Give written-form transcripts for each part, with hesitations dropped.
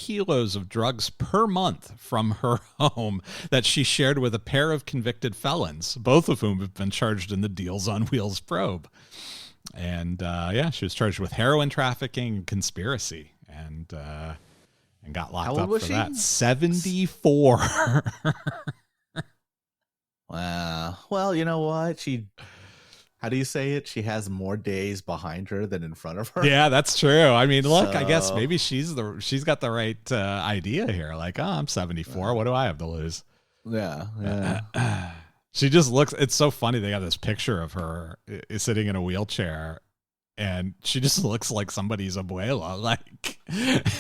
kilos of drugs per month from her home that she shared with a pair of convicted felons, both of whom have been charged in the Deals on Wheels probe. And she was charged with heroin trafficking and conspiracy, and got locked up for that. 74. Wow. Well, you know what? How do you say it? She has more days behind her than in front of her. Yeah, that's true. I mean, look, I guess maybe she's got the right idea here. Like, I'm 74. What do I have to lose? Yeah. She just looks. It's so funny. They got this picture of her sitting in a wheelchair, and she just looks like somebody's abuela. Like,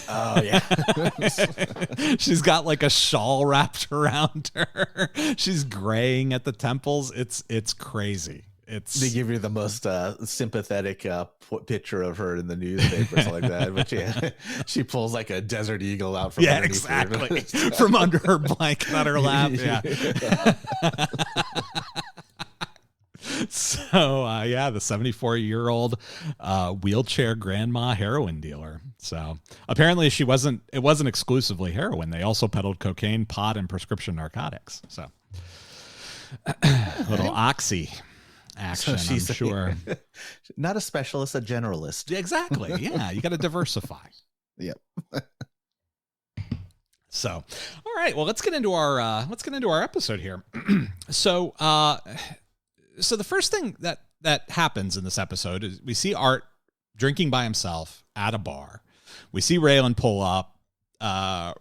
oh yeah. She's got like a shawl wrapped around her. She's graying at the temples. It's crazy. They give you the most sympathetic picture of her in the newspapers like that, but she pulls like a desert eagle out from exactly from under her blanket on her lap. Yeah. So the 74-year-old wheelchair grandma heroin dealer. So apparently it wasn't exclusively heroin. They also peddled cocaine, pot, and prescription narcotics. So little oxy action, so I'm sure. Not a specialist, a generalist. Exactly. Yeah, you got to diversify. Yep. So, all right. Well, let's get into our episode here. So the first thing that happens in this episode is we see Art drinking by himself at a bar. We see Raylan pull up. Raylan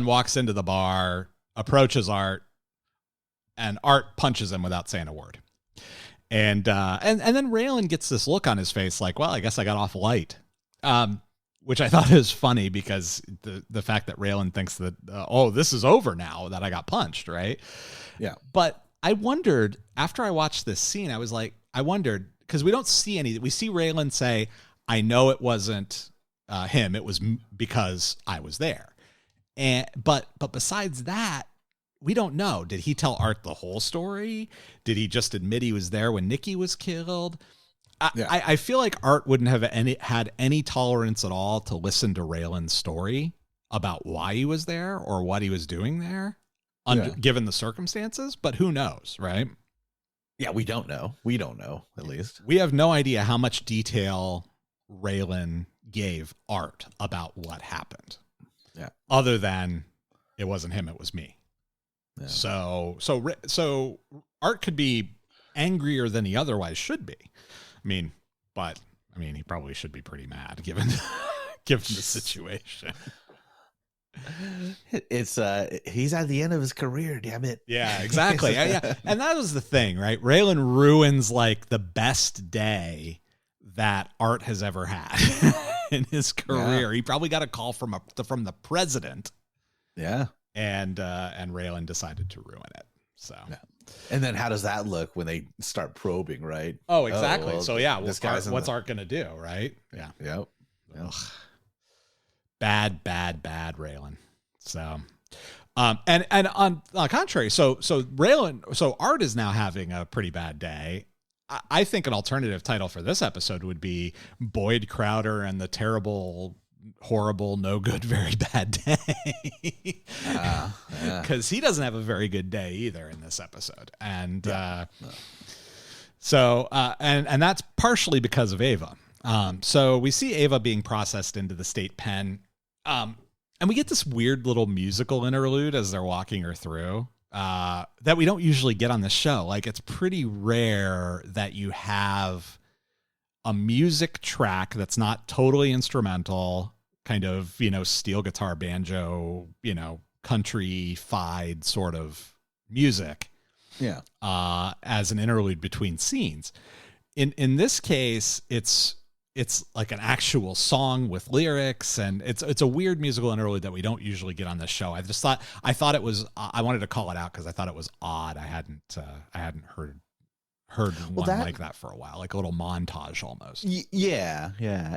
walks into the bar, approaches Art, and Art punches him without saying a word. And then Raylan gets this look on his face like, well, I guess I got off light, which I thought is funny because the fact that Raylan thinks that, this is over now that I got punched, right? Yeah. But I wondered, after I watched this scene, I wondered, because we don't see anything. We see Raylan say, I know it wasn't him. It was because I was there. But besides that, we don't know. Did he tell Art the whole story? Did he just admit he was there when Nicky was killed? I feel like Art wouldn't have had any tolerance at all to listen to Raylan's story about why he was there or what he was doing there, given the circumstances. But who knows, right? Yeah, we don't know. We don't know, at least. We have no idea how much detail Raylan gave Art about what happened. Yeah. Other than it wasn't him, it was me. Yeah. So Art could be angrier than he otherwise should be. He probably should be pretty mad given the situation. It's he's at the end of his career, damn it. Yeah, exactly. Yeah. And that was the thing, right? Raylan ruins like the best day that Art has ever had in his career. Yeah. He probably got a call from the president. Yeah. And Raylan decided to ruin it. So, and then how does that look when they start probing, right? Oh, exactly. So what's Art gonna do, right? Yeah. Yep. Bad Raylan. So, and on the contrary, so Art is now having a pretty bad day. I think an alternative title for this episode would be Boyd Crowder and the terrible, horrible, no good, very bad day. Because he doesn't have a very good day either in this episode. And and that's partially because of Ava. So we see Ava being processed into the state pen. And we get this weird little musical interlude as they're walking her through that we don't usually get on the show. Like, it's pretty rare that you have a music track that's not totally instrumental, kind of, steel guitar, banjo, country-fied sort of music. Yeah. As an interlude between scenes. In this case, it's like an actual song with lyrics, and it's a weird musical interlude that we don't usually get on this show. I thought it was, I wanted to call it out because I thought it was odd. I hadn't heard one like that for a while, like a little montage almost. Yeah.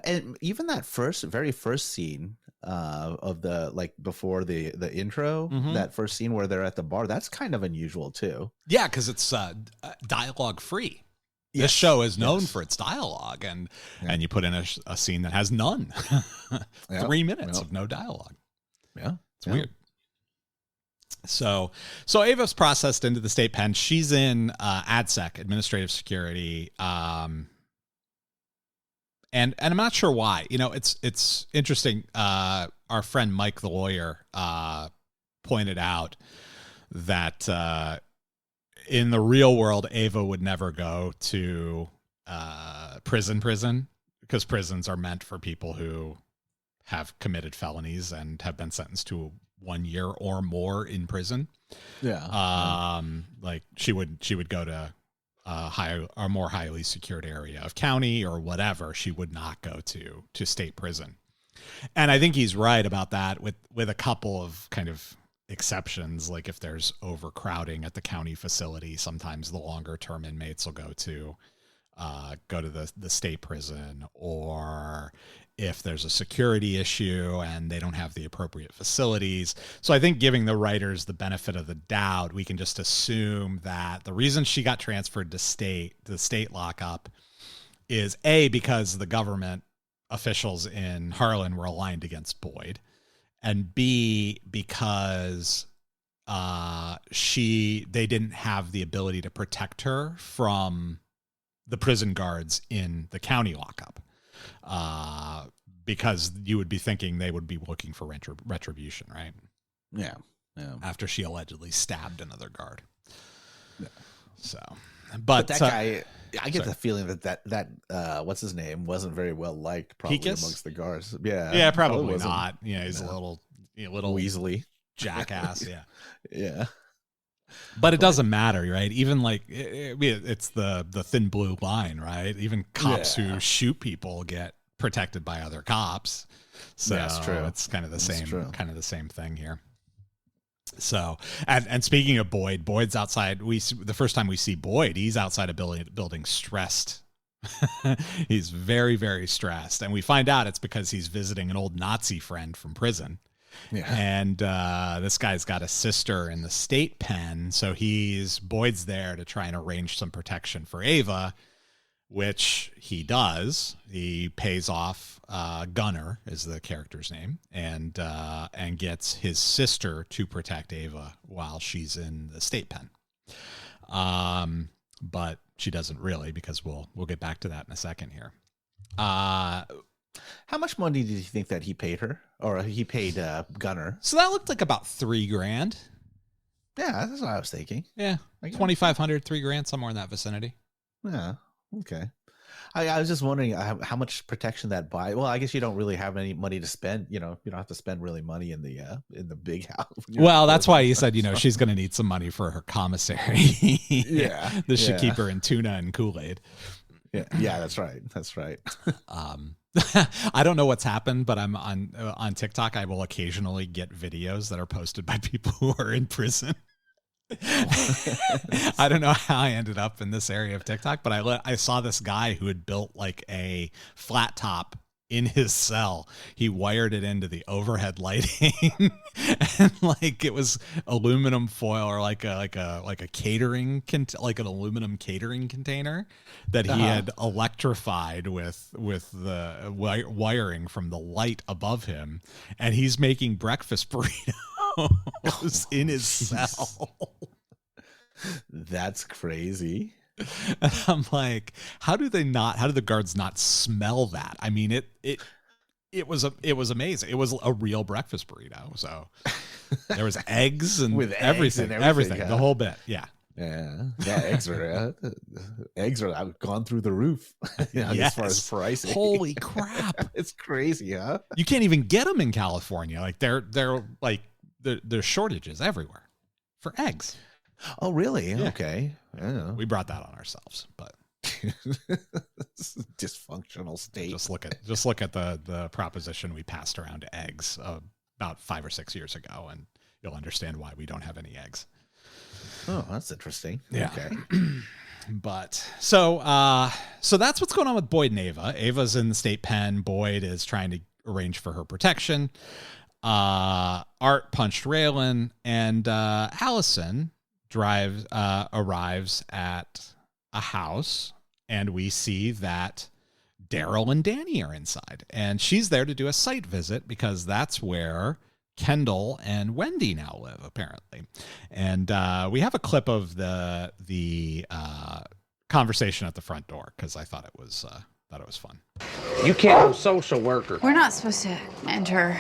And even that very first scene of the, like, before the intro, that first scene where they're at the bar, that's kind of unusual too. Yeah, because it's dialogue free. This show is known for its dialogue, and you put in a scene that has none. 3 minutes of no dialogue. Yeah. It's weird. So Ava's processed into the state pen. She's in ADSEC, administrative security. And I'm not sure why. It's interesting. Our friend Mike, the lawyer, pointed out that in the real world, Ava would never go to prison, because prisons are meant for people who have committed felonies and have been sentenced to 1 year or more in prison. Yeah. Like she would go to a more highly secured area of county or whatever. She would not go to state prison. And I think he's right about that with a couple of kind of exceptions. Like if there's overcrowding at the county facility, sometimes the longer term inmates will go to the state prison, or if there's a security issue and they don't have the appropriate facilities. So I think giving the writers the benefit of the doubt, we can just assume that the reason she got transferred to the state lockup is A, because the government officials in Harlan were aligned against Boyd, and B, because they didn't have the ability to protect her from the prison guards in the county lockup. Because you would be thinking they would be looking for retribution, right? Yeah. After she allegedly stabbed another guard. Yeah. So, but that guy, I get the feeling that what's his name, wasn't very well liked probably amongst the guards. Yeah. Probably not. Yeah, he's a little Weasley jackass. Yeah. Yeah. But it doesn't matter, right? Even like it's the thin blue line, right? Even cops who shoot people get protected by other cops. So that's true. It's kind of the same thing here. So, and speaking of Boyd's outside. The first time we see Boyd, he's outside a building stressed. He's very, very stressed. And we find out it's because he's visiting an old Nazi friend from prison. Yeah. And this guy's got a sister in the state pen, so Boyd's there to try and arrange some protection for Ava, which he does. He pays off Gunner is the character's name, and gets his sister to protect Ava while she's in the state pen. But she doesn't really, because we'll get back to that in a second here. How much money did you think that he paid her, or he paid Gunner? So that looked like about $3,000. Yeah, that's what I was thinking. Yeah, $2,500, $3,000, somewhere in that vicinity. Yeah. Okay. I was just wondering how much protection that buy. Well, I guess you don't really have any money to spend. You don't have to spend really money in the big house. Well, that's why he said, she's going to need some money for her commissary. Yeah. This should keep her in tuna and Kool-Aid. Yeah, that's right. That's right. I don't know what's happened, but I'm on TikTok. I will occasionally get videos that are posted by people who are in prison. I don't know how I ended up in this area of TikTok, but I saw this guy who had built like a flat top in his cell. He wired it into the overhead lighting, and like it was aluminum foil, or like a catering like an aluminum catering container that he had electrified with the wiring from the light above him, and he's making breakfast burritos in his cell. That's crazy. And I'm like, how do the guards not smell that? I mean, it was amazing. It was a real breakfast burrito. So there was eggs and with everything, the whole bit. Yeah. Yeah. Eggs are I've gone through the roof. As far as pricing. Holy crap. It's crazy, huh? You can't even get them in California. Like there's shortages everywhere for eggs. Oh, really? Yeah. Okay. We brought that on ourselves, but dysfunctional state. Just look at the proposition we passed around to eggs about 5 or 6 years ago, and you'll understand why we don't have any eggs. Oh, that's interesting. Yeah. Okay. But so that's what's going on with Boyd and Ava. Ava's in the state pen. Boyd is trying to arrange for her protection. Art punched Raylan, and Allison arrives at a house and we see that Daryl and Danny are inside, and she's there to do a site visit because that's where Kendall and Wendy now live, apparently. And we have a clip of the conversation at the front door because I thought it was fun. You can't be social worker. We're not supposed to enter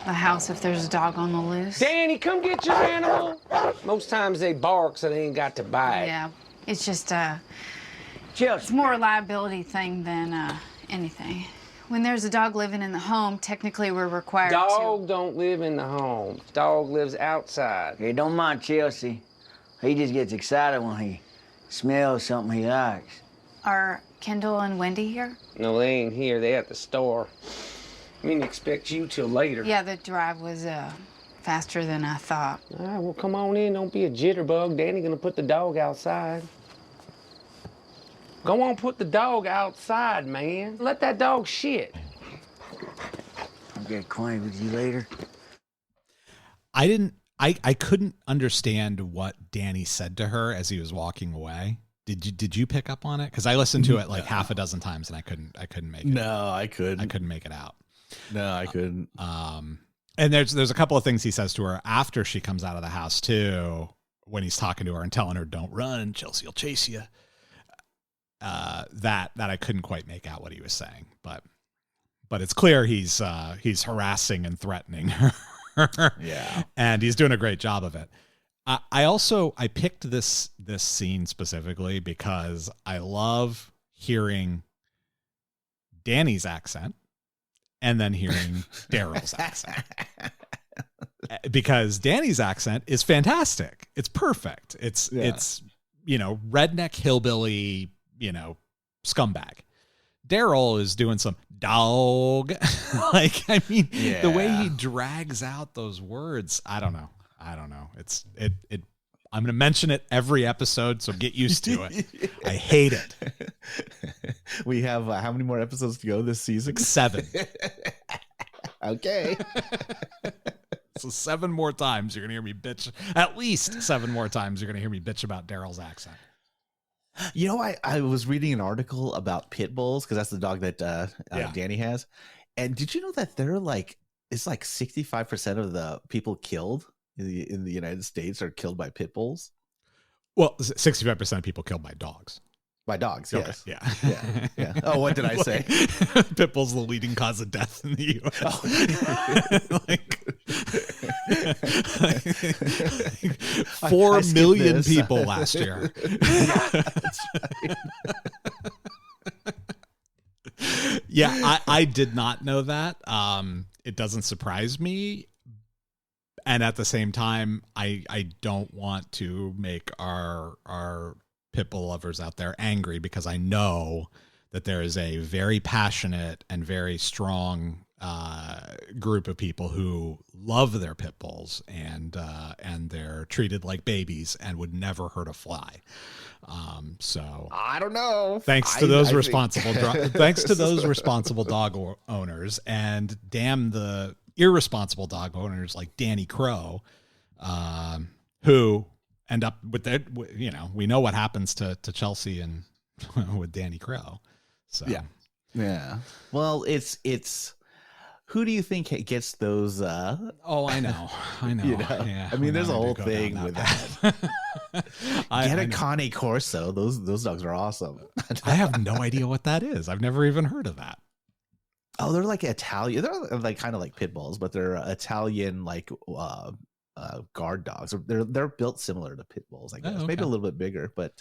the house if there's a dog on the loose. Danny, come get your animal. Most times they bark, so they ain't got to bite. Yeah, it's just Chelsea. it's more a liability thing than anything. When there's a dog living in the home, technically we're required Dog don't live in the home. Dog lives outside. Hey, don't mind Chelsea. He just gets excited when he smells something he likes. Are Kendall and Wendy here? No, they ain't here. They at the store. We didn't expect you till later. Yeah, the drive was faster than I thought. All right, well, come on in. Don't be a jitterbug. Danny gonna put the dog outside. Go on, put the dog outside, man. Let that dog shit. I'll get acquainted with you later. I couldn't understand what Danny said to her as he was walking away. Did you pick up on it? Because I listened to it like half a dozen times and I couldn't make it. No, I couldn't. I couldn't make it out. No, I couldn't. And there's a couple of things he says to her after she comes out of the house too, when he's talking to her and telling her, "Don't run, Chelsea will chase you." That I couldn't quite make out what he was saying, but it's clear he's harassing and threatening her. Yeah, and he's doing a great job of it. I picked this scene specifically because I love hearing Danny's accent and then hearing Daryl's accent. Because Danny's accent is fantastic. It's perfect. It's redneck hillbilly, scumbag. Daryl is doing some dog. The way he drags out those words, I don't know. I'm going to mention it every episode, so get used to it. I hate it. We have how many more episodes to go this season? 7. Okay. So 7 more times you're going to hear me bitch. At least 7 more times you're going to hear me bitch about Daryl's accent. You know, I was reading an article about pit bulls because that's the dog that Danny has. And did you know that it's like 65% of the people killed in the United States are killed by pit bulls? Well, 65% of people killed by dogs. By dogs, okay. Yes. Yeah. Oh, what did I say? Pit bull's the leading cause of death in the U.S. Oh. 4 million people last year. Yeah, I did not know that. It doesn't surprise me. And at the same time, I don't want to make our pit bull lovers out there angry because I know that there is a very passionate and very strong group of people who love their pit bulls and they're treated like babies and would never hurt a fly. So I don't know. Thanks to those responsible dog owners, and damn the irresponsible dog owners like Danny Crowe, who end up with their, we know what happens to Chelsea and with Danny Crowe. So yeah. Well, it's who do you think gets those? Oh, I know. Yeah, I mean, there's a whole thing with that. Get a Cane Corso. Those dogs are awesome. I have no idea what that is. I've never even heard of that. Oh, they're like Italian. They're like kind of like pit bulls, but they're Italian guard dogs. They're built similar to pit bulls, I guess. Oh, okay. Maybe a little bit bigger, but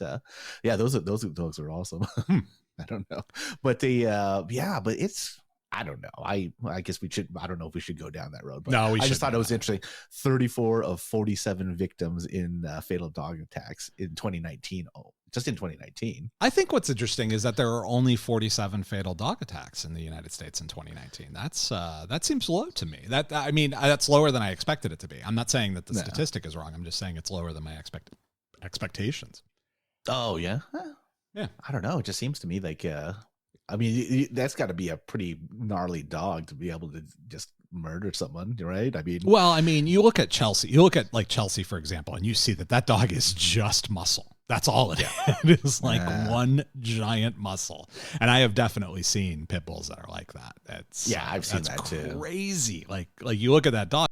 those dogs are awesome. I don't know, but but it's. I don't know. I guess we should. I don't know if we should go down that road. But no, I just thought it was interesting. 34 of 47 victims in fatal dog attacks in 2019. Oh, just in 2019. I think what's interesting is that there are only 47 fatal dog attacks in the United States in 2019. That seems low to me. That's lower than I expected it to be. I'm not saying that the statistic is wrong. I'm just saying it's lower than my expectations. Oh yeah. Yeah. I don't know. It just seems to me like. That's got to be a pretty gnarly dog to be able to just murder someone, right? You look at Chelsea. You look at like Chelsea, for example, and you see that dog is just muscle. That's all it is. Like one giant muscle. And I have definitely seen pit bulls that are like that. I've seen that too. Crazy. Like you look at that dog,